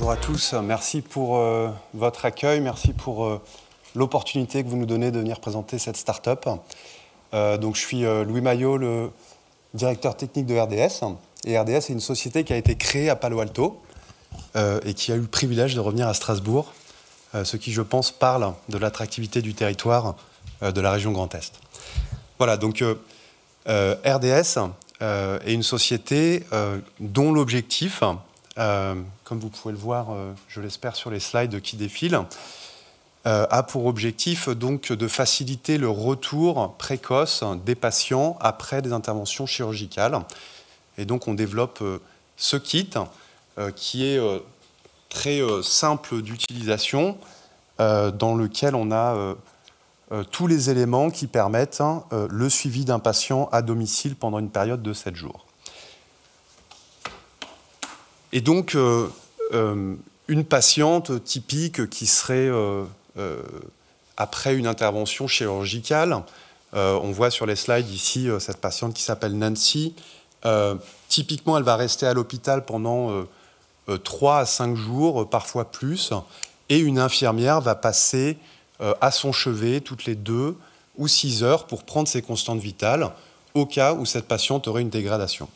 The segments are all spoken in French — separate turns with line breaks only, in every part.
Bonjour à tous, merci pour votre accueil, merci pour l'opportunité que vous nous donnez de venir présenter cette start-up. Donc, je suis Louis Maillot, le directeur technique de RDS. Et RDS est une société qui a été créée à Palo Alto et qui a eu le privilège de revenir à Strasbourg, ce qui, je pense, parle de l'attractivité du territoire de la région Grand Est. Voilà, donc RDS est une société dont l'objectif, comme vous pouvez le voir, je l'espère, sur les slides qui défilent, a pour objectif donc de faciliter le retour précoce des patients après des interventions chirurgicales. Et donc on développe ce kit qui est très simple d'utilisation, dans lequel on a tous les éléments qui permettent le suivi d'un patient à domicile pendant une période de 7 jours. Et donc, une patiente typique qui serait après une intervention chirurgicale, on voit sur les slides ici cette patiente qui s'appelle Nancy. Typiquement, elle va rester à l'hôpital pendant 3 à 5 jours, parfois plus, et une infirmière va passer à son chevet toutes les 2 ou 6 heures pour prendre ses constantes vitales au cas où cette patiente aurait une dégradation.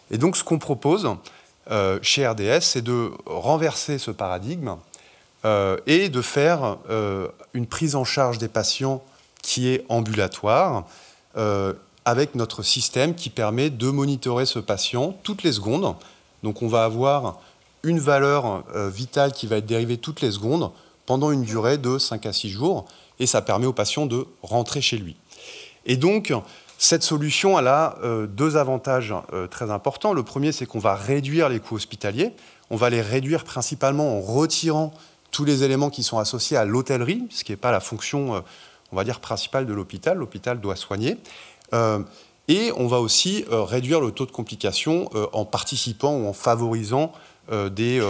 Et donc, ce qu'on propose chez RDS, c'est de renverser ce paradigme et de faire une prise en charge des patients qui est ambulatoire avec notre système qui permet de monitorer ce patient toutes les secondes. Donc on va avoir une valeur vitale qui va être dérivée toutes les secondes pendant une durée de 5 à 6 jours et ça permet au patient de rentrer chez lui. Et donc, cette solution, elle a 2 avantages très importants. Le premier, c'est qu'on va réduire les coûts hospitaliers. On va les réduire principalement en retirant tous les éléments qui sont associés à l'hôtellerie, ce qui n'est pas la fonction, on va dire, principale de l'hôpital. L'hôpital doit soigner. Et on va aussi réduire le taux de complications en participant ou en favorisant des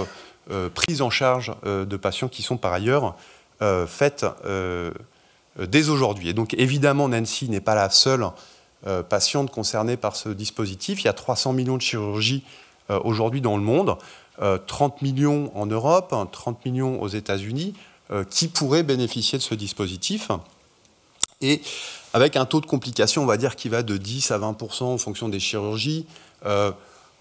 prises en charge de patients qui sont par ailleurs faites dès aujourd'hui. Et donc, évidemment, Nancy n'est pas la seule patiente concernée par ce dispositif. Il y a 300 millions de chirurgies aujourd'hui dans le monde, 30 millions en Europe, 30 millions aux États-Unis, qui pourraient bénéficier de ce dispositif. Et avec un taux de complication, on va dire, qui va de 10 à 20% en fonction des chirurgies.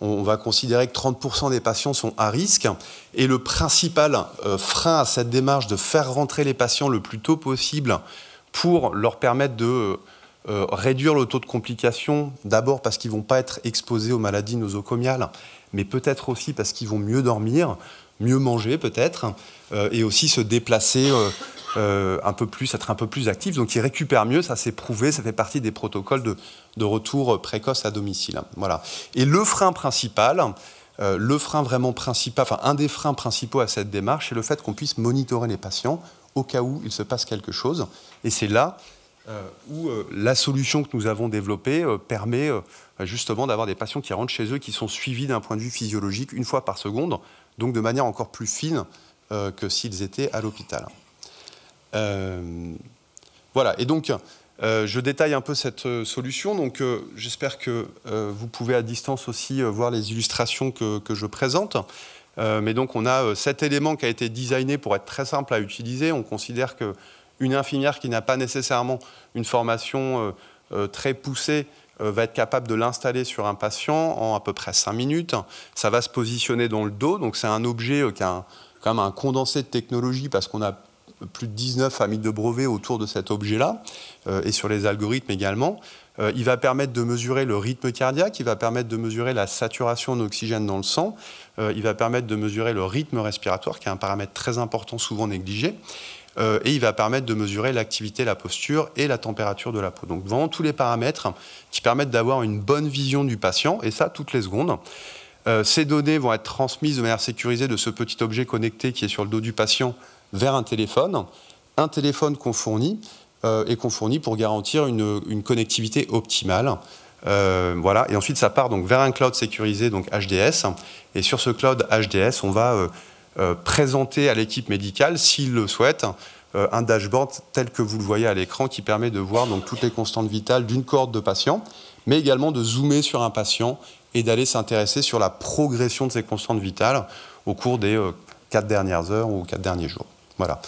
On va considérer que 30% des patients sont à risque. Et le principal frein à cette démarche de faire rentrer les patients le plus tôt possible pour leur permettre de réduire le taux de complications, d'abord parce qu'ils ne vont pas être exposés aux maladies nosocomiales, mais peut-être aussi parce qu'ils vont mieux dormir, mieux manger peut-être, et aussi se déplacer un peu plus, être un peu plus actifs. Donc ils récupèrent mieux, ça c'est prouvé, ça fait partie des protocoles de retour précoce à domicile. Voilà. Et le frein principal, un des freins principaux à cette démarche, c'est le fait qu'on puisse monitorer les patients au cas où il se passe quelque chose. Et c'est là où la solution que nous avons développée permet justement d'avoir des patients qui rentrent chez eux, qui sont suivis d'un point de vue physiologique 1 fois par seconde, donc de manière encore plus fine que s'ils étaient à l'hôpital. Voilà, et donc je détaille un peu cette solution. Donc j'espère que vous pouvez à distance aussi voir les illustrations que je présente. Mais donc on a cet élément qui a été designé pour être très simple à utiliser. On considère qu'une infirmière qui n'a pas nécessairement une formation très poussée va être capable de l'installer sur un patient en à peu près 5 minutes. Ça va se positionner dans le dos. Donc c'est un objet qui a quand même un condensé de technologie parce qu'on a plus de 19 familles de brevets autour de cet objet-là et sur les algorithmes également. Il va permettre de mesurer le rythme cardiaque, il va permettre de mesurer la saturation en oxygène dans le sang, il va permettre de mesurer le rythme respiratoire, qui est un paramètre très important, souvent négligé, et il va permettre de mesurer l'activité, la posture et la température de la peau. Donc vraiment tous les paramètres qui permettent d'avoir une bonne vision du patient, et ça toutes les secondes. Ces données vont être transmises de manière sécurisée de ce petit objet connecté qui est sur le dos du patient vers un téléphone qu'on fournit et qu'on fournit pour garantir une connectivité optimale. Voilà. Et ensuite, ça part donc vers un cloud sécurisé, donc HDS. Et sur ce cloud HDS, on va présenter à l'équipe médicale, s'il le souhaite, un dashboard tel que vous le voyez à l'écran qui permet de voir donc, toutes les constantes vitales d'une cohorte de patients, mais également de zoomer sur un patient et d'aller s'intéresser sur la progression de ces constantes vitales au cours des 4 dernières heures ou 4 derniers jours. Voilà.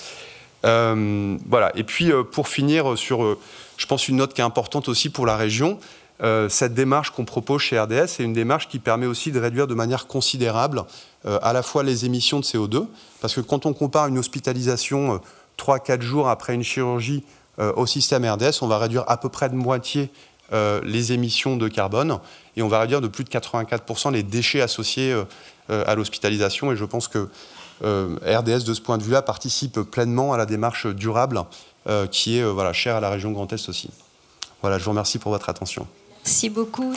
Voilà. Et puis, pour finir sur, je pense, une note qui est importante aussi pour la région, cette démarche qu'on propose chez RDS, c'est une démarche qui permet aussi de réduire de manière considérable à la fois les émissions de CO2, parce que quand on compare une hospitalisation 3-4 jours après une chirurgie au système RDS, on va réduire à peu près de moitié les émissions de carbone, et on va réduire de plus de 84% les déchets associés à l'hospitalisation, et je pense que RDS, de ce point de vue-là, participe pleinement à la démarche durable qui est voilà, chère à la région Grand Est aussi. Voilà, je vous remercie pour votre attention.
Merci beaucoup.